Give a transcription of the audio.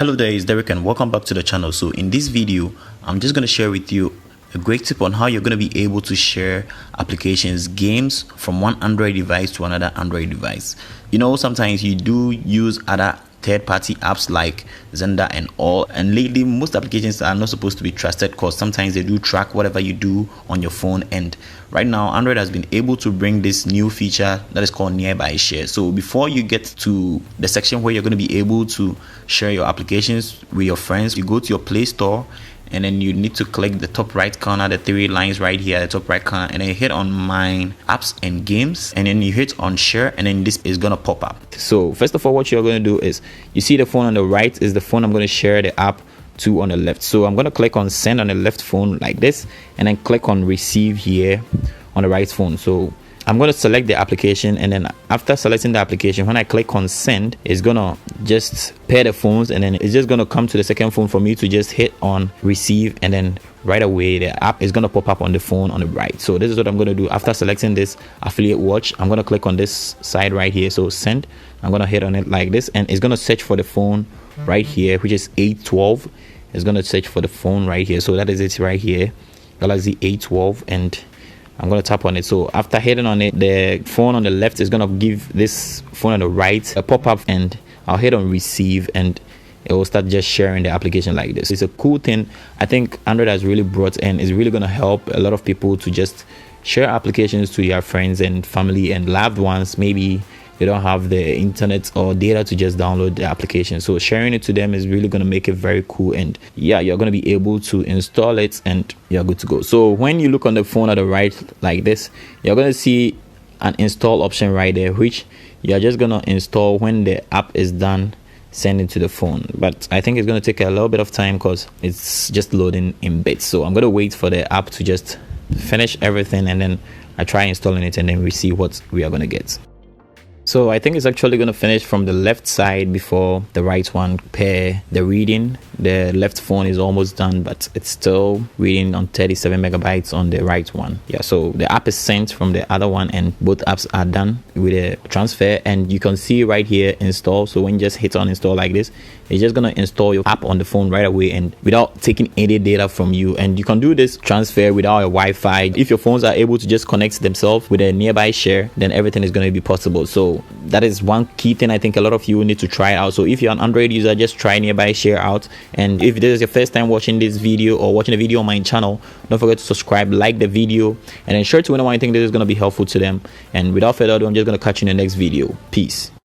Hello there, it's Derek and welcome back to the channel. So in this video, I'm just going to share with you a great tip on how you're going to be able to share applications, games from one Android device to another Android device. You know, sometimes you do use other third-party apps like Zenda and all, and lately most applications are not supposed to be trusted because sometimes they do track whatever you do on your phone. And right now Android has been able to bring this new feature that is called nearby share. So before you get to the section where you're going to be able to share your applications with your friends, you go to your Play Store and then you need to click the top right corner, the three lines right here at the top right corner, and then you hit on my apps and games, and then you hit on share, and then this is gonna pop up. So first of all, what you're gonna do is, you see the phone on the right is the phone I'm gonna share the app to on the left. So I'm gonna click on send on the left phone like this, and then click on receive here on the right phone. So I'm going to select the application, and then after selecting the application, when I click on send, it's going to just pair the phones, and then it's just going to come to the second phone for me to just hit on receive, and then right away the app is going to pop up on the phone on the right. So this is what I'm going to do. After selecting this affiliate watch, I'm going to click on this side right here, so send. I'm going to hit on it like this, and it's going to search for the phone right here, which is A12. It's going to search for the phone right here, so that is it right here, Galaxy A12, and I'm going to tap on it. So after hitting on it, the phone on the left is going to give this phone on the right a pop-up, and I'll hit on receive, and it will start just sharing the application like this. It's a cool thing I think Android has really brought, and is really going to help a lot of people to just share applications to their friends and family and loved ones. Maybe they don't have the internet or data to just download the application, so sharing it to them is really going to make it very cool. And yeah, you're going to be able to install it and you're good to go. So when you look on the phone at the right like this, you're going to see an install option right there, which you're just going to install when the app is done sending to the phone. But I think it's going to take a little bit of time because it's just loading in bits. So I'm going to wait for the app to just finish everything, and then I try installing it, and then we see what we are going to get. So I think it's actually going to finish from the left side before the right one pair the reading. The left phone is almost done, but it's still reading on 37 megabytes on the right one. Yeah, so the app is sent from the other one, and both apps are done with a transfer, and you can see right here install. So when you just hit on install like this, it's just going to install your app on the phone right away and without taking any data from you. And you can do this transfer without a Wi-Fi. If your phones are able to just connect themselves with a nearby share, then everything is going to be possible. So that is one key thing I think a lot of you need to try out. So if you're an Android user, just try nearby share out. And if this is your first time watching this video or watching a video on my channel, don't forget to subscribe, like the video, and ensure to anyone you think this is going to be helpful to them. And without further ado, I'm just going to catch you in the next video. Peace.